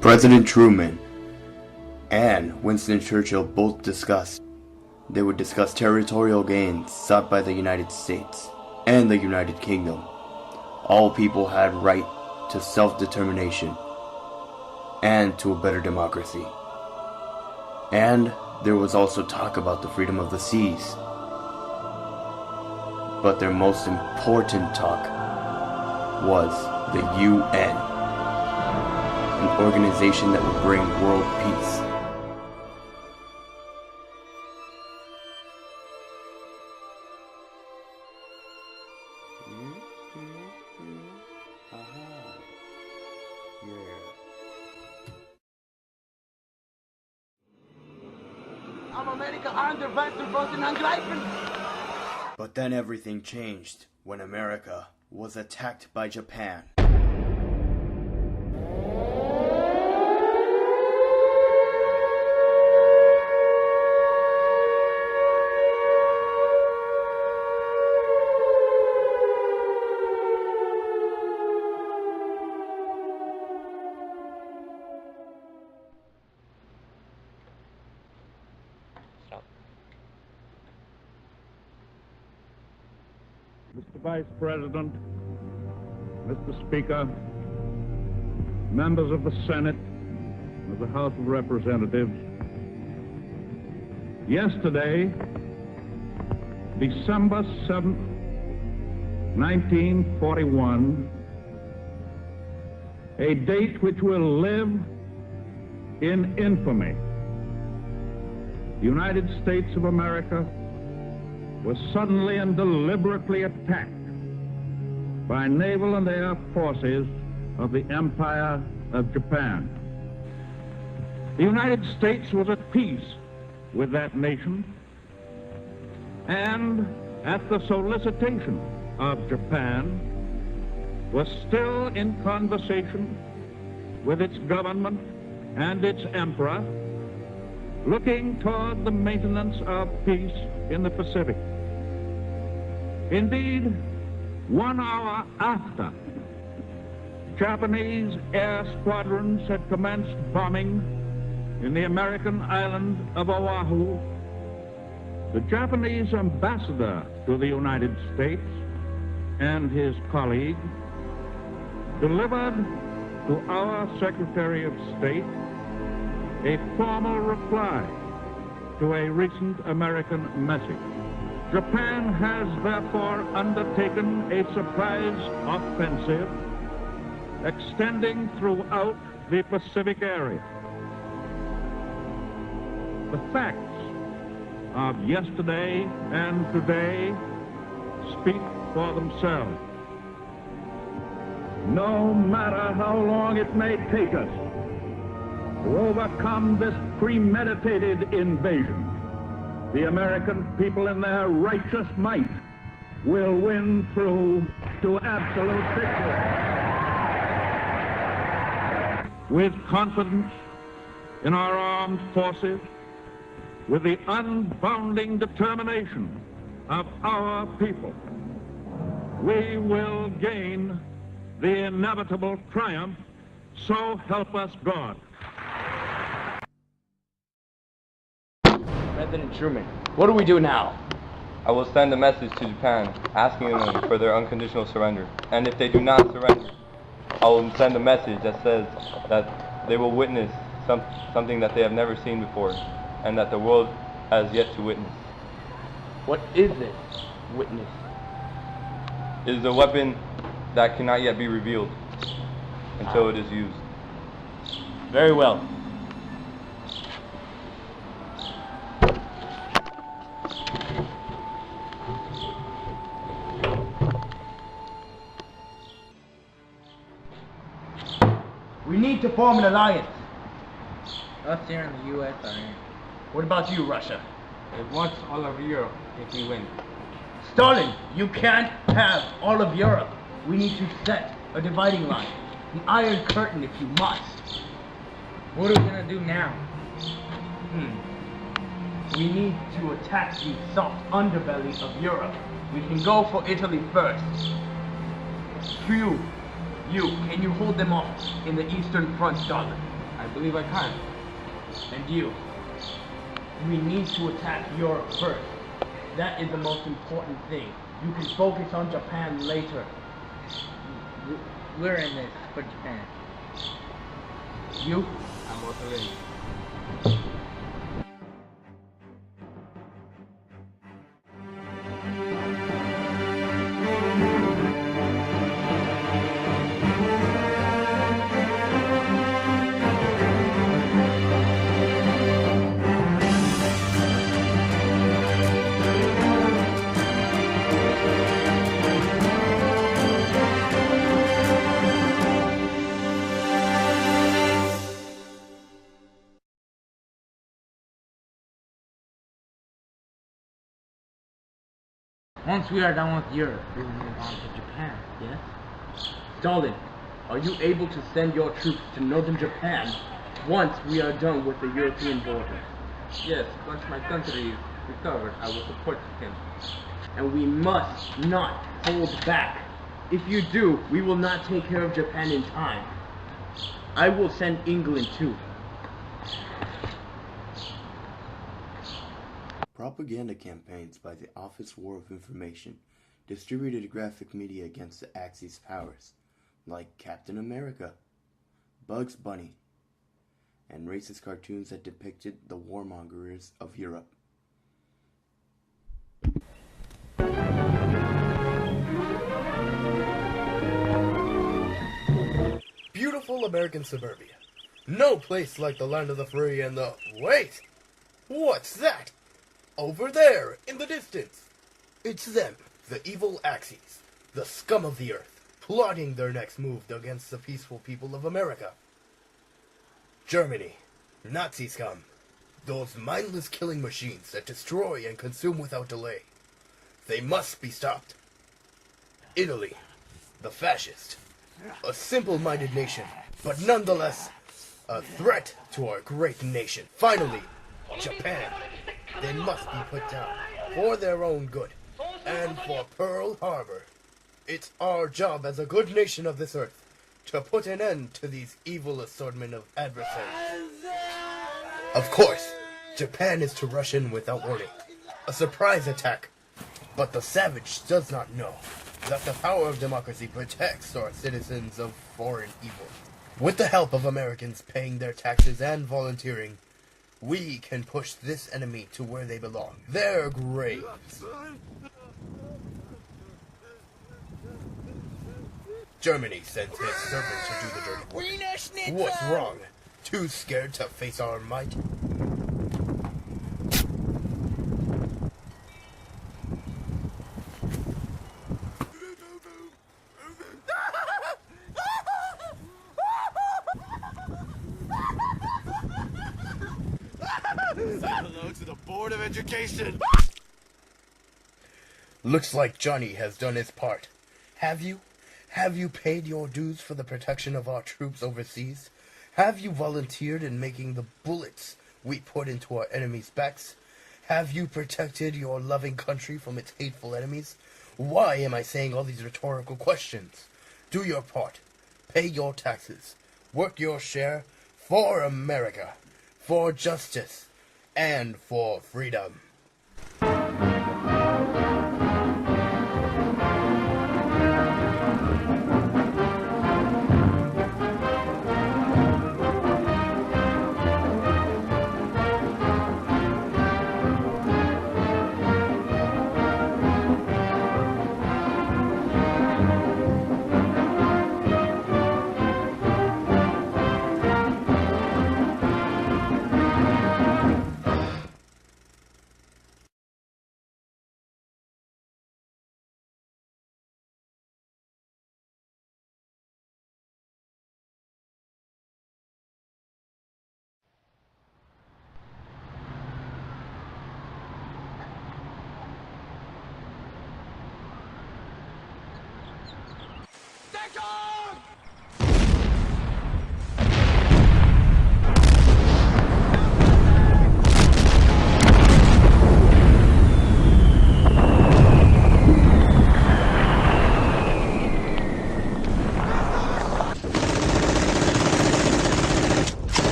President Truman and Winston Churchill both discussed. They would discuss territorial gains sought by the United States and the United Kingdom. All people had right to self-determination and to a better democracy. And there was also talk about the freedom of the seas. But their most important talk was the UN, an organization that would bring world peace. But then everything changed when America was attacked by Japan. Mr. Vice President, Mr. Speaker, members of the Senate, of the House of Representatives, yesterday, December 7th, 1941, a date which will live in infamy, the United States of America was suddenly and deliberately attacked by naval and air forces of the Empire of Japan. The United States was at peace with that nation, and at the solicitation of Japan, was still in conversation with its government and its emperor, looking toward the maintenance of peace in the Pacific. Indeed, 1 hour after Japanese air squadrons had commenced bombing in the American island of Oahu, the Japanese ambassador to the United States and his colleague delivered to our Secretary of State a formal reply to a recent American message. Japan has therefore undertaken a surprise offensive extending throughout the Pacific area. The facts of yesterday and today speak for themselves. No matter how long it may take us to overcome this premeditated invasion, the American people in their righteous might will win through to absolute victory. With confidence in our armed forces, with the unbounding determination of our people, we will gain the inevitable triumph, so help us God. President Truman, what do we do now? I will send a message to Japan asking them for their unconditional surrender. And if they do not surrender, I will send a message that says that they will witness something that they have never seen before and that the world has yet to witness. What is this witness? It is a weapon that cannot yet be revealed until it is used. Very well. We need to form an alliance. Us here in the U.S. are in. What about you, Russia? It wants all of Europe if we win. Stalin, you can't have all of Europe. We need to set a dividing line. An iron curtain if you must. What are we gonna do now? We need to attack the soft underbelly of Europe. We can go for Italy first. Can you hold them off in the Eastern Front, Stalin? I believe I can. And you. We need to attack Europe first. That is the most important thing. You can focus on Japan later. We're in this for Japan. You? I'm also in. Once we are done with Europe, we will move on to Japan, yes? Stalin, are you able to send your troops to northern Japan once we are done with the European border? Yes, once my country is recovered, I will support him. And we must not hold back. If you do, we will not take care of Japan in time. I will send England too. Propaganda campaigns by the Office War of Information distributed graphic media against the Axis powers, like Captain America, Bugs Bunny, and racist cartoons that depicted the warmongers of Europe. Beautiful American suburbia. No place like the land of the free and the... Wait! What's that? Over there, in the distance. It's them, the evil Axis, the scum of the earth, plotting their next move against the peaceful people of America. Germany, Nazi scum, those mindless killing machines that destroy and consume without delay. They must be stopped. Italy, the fascist, a simple-minded nation, but nonetheless a threat to our great nation. Finally, Japan. They must be put down for their own good and for Pearl Harbor. It's our job as a good nation of this earth to put an end to these evil assortment of adversaries. Of course, Japan is to rush in without warning, a surprise attack. But the savage does not know that the power of democracy protects our citizens of foreign evil. With the help of Americans paying their taxes and volunteering, we can push this enemy to where they belong, their graves. Germany sends his servant to do the dirty work. What's wrong? Too scared to face our might? Hello to the Board of Education. Looks like Johnny has done his part. Have you? Have you paid your dues for the protection of our troops overseas? Have you volunteered in making the bullets we put into our enemies' backs? Have you protected your loving country from its hateful enemies? Why am I saying all these rhetorical questions? Do your part. Pay your taxes. Work your share for America, for justice, and for freedom.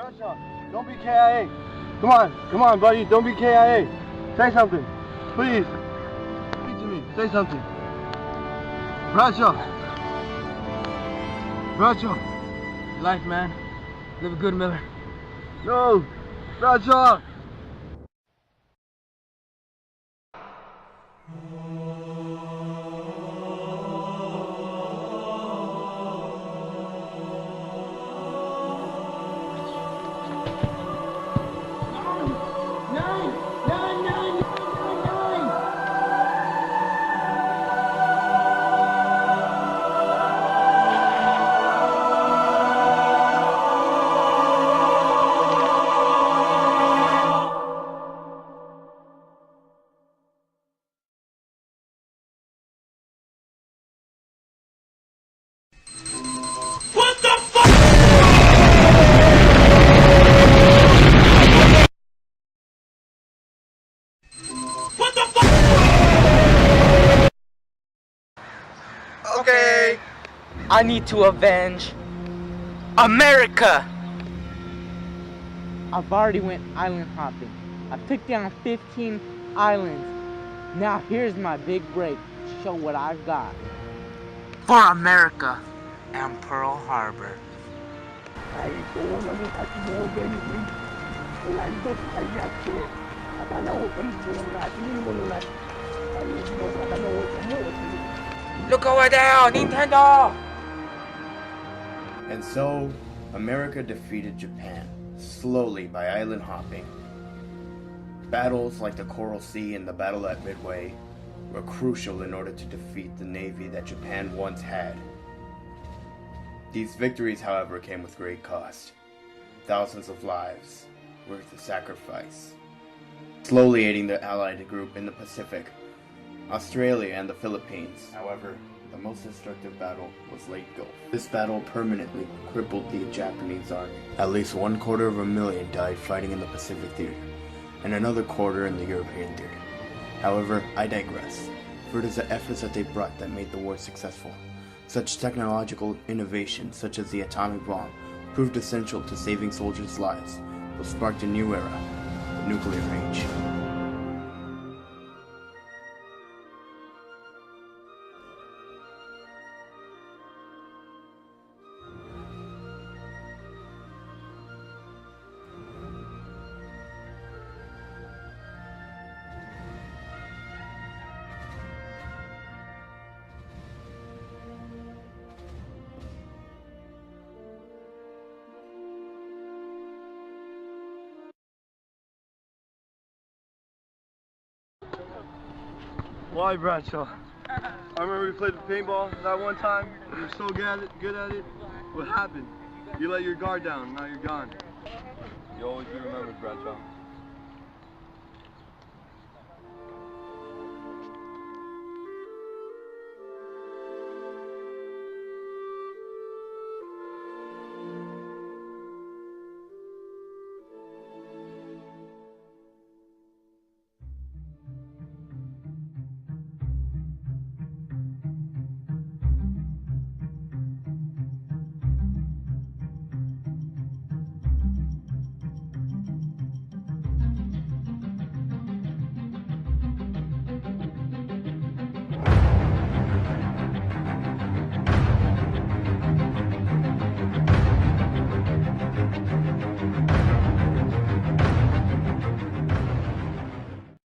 Bradshaw, don't be KIA. Come on, buddy, don't be KIA. Say something, please. Speak to me, say something. Bradshaw. Life, man. Live good, Miller. No, Bradshaw. Okay. I need to avenge America. I've already went island hopping. I took down 15 islands. Now here's my big break. Show what I've got. For America and Pearl Harbor. Look over there, Nintendo! And so, America defeated Japan, slowly by island hopping. Battles like the Coral Sea and the Battle at Midway were crucial in order to defeat the navy that Japan once had. These victories, however, came with great cost. Thousands of lives worth the sacrifice. Slowly aiding the Allied group in the Pacific, Australia and the Philippines. However, the most destructive battle was Lake Gulf. This battle permanently crippled the Japanese army. At least 250,000 died fighting in the Pacific theater, and another quarter in the European theater. However, I digress, for it is the efforts that they brought that made the war successful. Such technological innovations, such as the atomic bomb, proved essential to saving soldiers' lives, but sparked a new era, the nuclear age. Why, Bradshaw? I remember we played the paintball that one time. You were so good at it. What happened? You let your guard down, now you're gone. You always be remembered, Bradshaw.